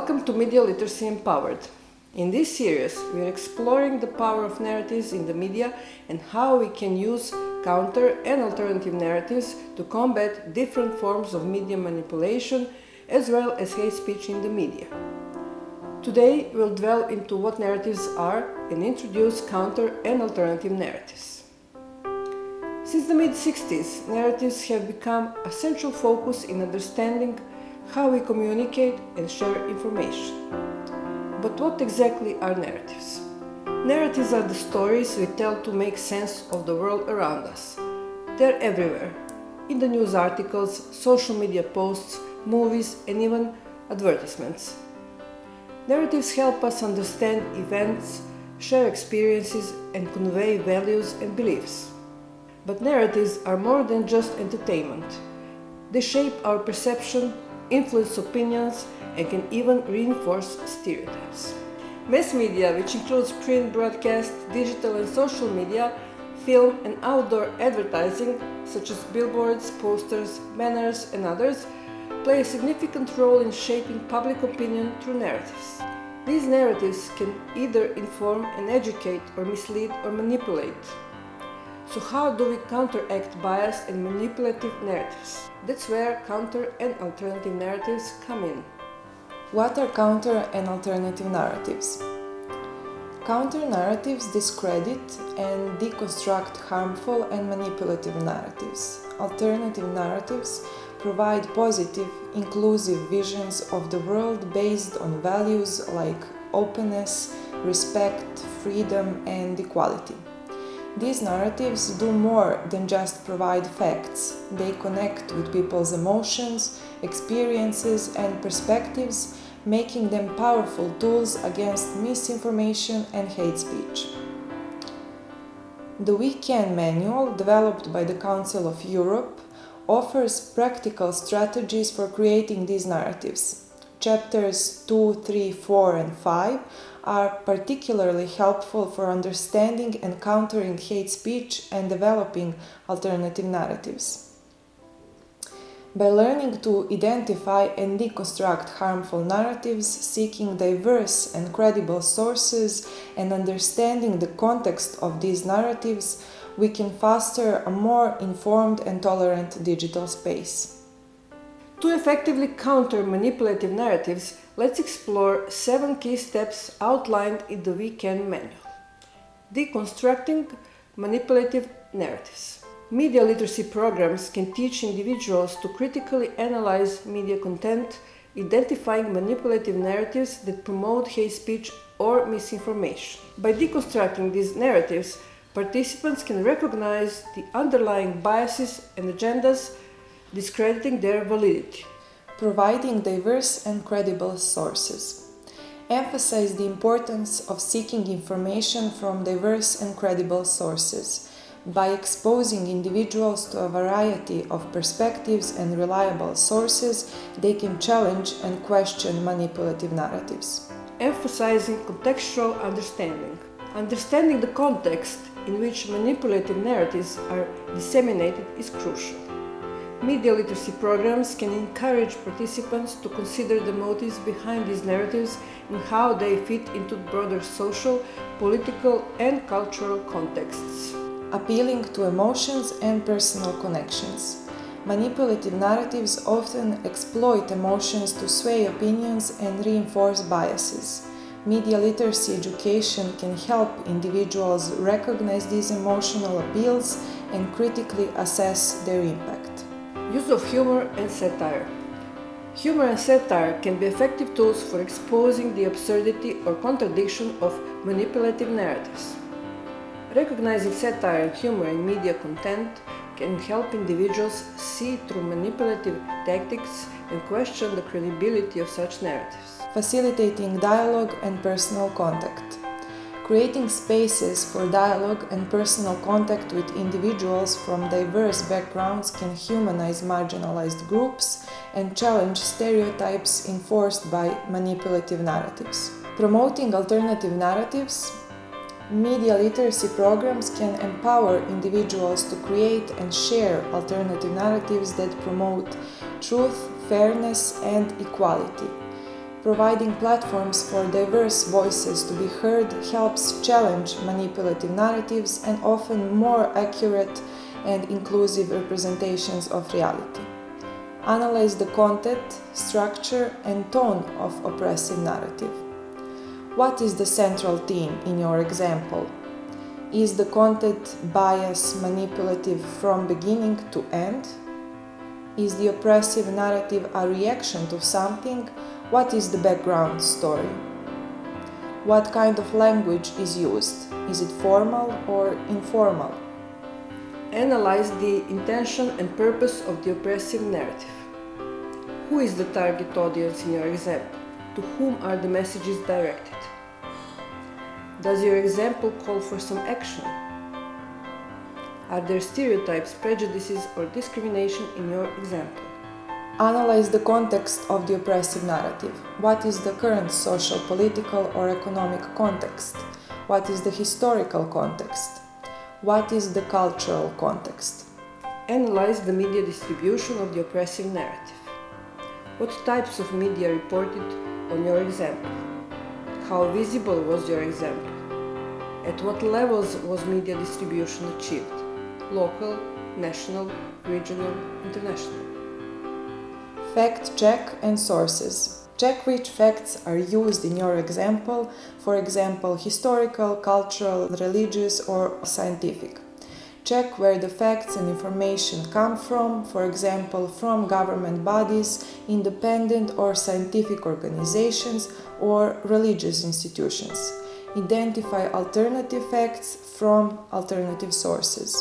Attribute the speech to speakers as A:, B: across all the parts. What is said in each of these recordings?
A: Welcome to Media Literacy Empowered. In this series, we are exploring the power of narratives in the media and how we can use counter and alternative narratives to combat different forms of media manipulation as well as hate speech in the media. Today, we'll delve into what narratives are and introduce counter and alternative narratives. Since the mid-60s, narratives have become a central focus in understanding how we communicate and share information. But what exactly are narratives? Narratives are the stories we tell to make sense of the world around us. They're everywhere, in the news articles, social media posts, movies, and even advertisements. Narratives help us understand events, share experiences, and convey values and beliefs. But narratives are more than just entertainment. They shape our perception, influence opinions, and can even reinforce stereotypes. Mass media, which includes print, broadcast, digital and social media, film and outdoor advertising, such as billboards, posters, banners, and others, play a significant role in shaping public opinion through narratives. These narratives can either inform and educate or mislead or manipulate. So how do we counteract bias and manipulative narratives? That's where counter and alternative narratives come in.
B: What are counter and alternative narratives? Counter narratives discredit and deconstruct harmful and manipulative narratives. Alternative narratives provide positive, inclusive visions of the world based on values like openness, respect, freedom, and equality. These narratives do more than just provide facts. They connect with people's emotions, experiences, and perspectives, making them powerful tools against misinformation and hate speech. The We Can manual, developed by the Council of Europe, offers practical strategies for creating these narratives. Chapters 2, 3, 4, and 5 are particularly helpful for understanding and countering hate speech and developing alternative narratives. By learning to identify and deconstruct harmful narratives, seeking diverse and credible sources, and understanding the context of these narratives, we can foster a more informed and tolerant digital space.
A: To effectively counter manipulative narratives, let's explore 7 key steps outlined in the We Can manual. Deconstructing manipulative narratives. Media literacy programs can teach individuals to critically analyze media content, identifying manipulative narratives that promote hate speech or misinformation. By deconstructing these narratives, participants can recognize the underlying biases and agendas, discrediting their validity.
B: Providing diverse and credible sources. Emphasize the importance of seeking information from diverse and credible sources. By exposing individuals to a variety of perspectives and reliable sources, they can challenge and question manipulative narratives.
A: Emphasizing contextual understanding. Understanding the context in which manipulative narratives are disseminated is crucial. Media literacy programs can encourage participants to consider the motives behind these narratives and how they fit into broader social, political, and cultural contexts.
B: Appealing to emotions and personal connections. Manipulative narratives often exploit emotions to sway opinions and reinforce biases. Media literacy education can help individuals recognize these emotional appeals and critically assess their impact.
A: Use of humor and satire. Humor and satire can be effective tools for exposing the absurdity or contradiction of manipulative narratives. Recognizing satire and humor in media content can help individuals see through manipulative tactics and question the credibility of such narratives.
B: Facilitating dialogue and personal contact. Creating spaces for dialogue and personal contact with individuals from diverse backgrounds can humanize marginalized groups and challenge stereotypes enforced by manipulative narratives. Promoting alternative narratives. Media literacy programs can empower individuals to create and share alternative narratives that promote truth, fairness, and equality. Providing platforms for diverse voices to be heard helps challenge manipulative narratives and often more accurate and inclusive representations of reality. Analyze the content, structure, and tone of oppressive narrative. What is the central theme in your example? Is the content biased, manipulative from beginning to end? Is the oppressive narrative a reaction to something? What is the background story? What kind of language is used? Is it formal or informal?
A: Analyze the intention and purpose of the oppressive narrative. Who is the target audience in your example? To whom are the messages directed? Does your example call for some action? Are there stereotypes, prejudices, or discrimination in your example?
B: Analyze the context of the oppressive narrative. What is the current social, political, or economic context? What is the historical context? What is the cultural context?
A: Analyze the media distribution of the oppressive narrative. What types of media reported on your example? How visible was your example? At what levels was media distribution achieved? Local, national, regional, international.
B: Fact check and sources. Check which facts are used in your example, for example, historical, cultural, religious, or scientific. Check where the facts and information come from, for example, from government bodies, independent or scientific organizations, or religious institutions. Identify alternative facts from alternative sources.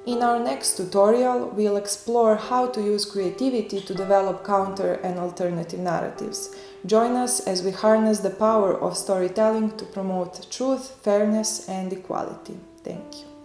B: In our next tutorial, we'll explore how to use creativity to develop counter and alternative narratives. Join us as we harness the power of storytelling to promote truth, fairness, and equality. Thank you.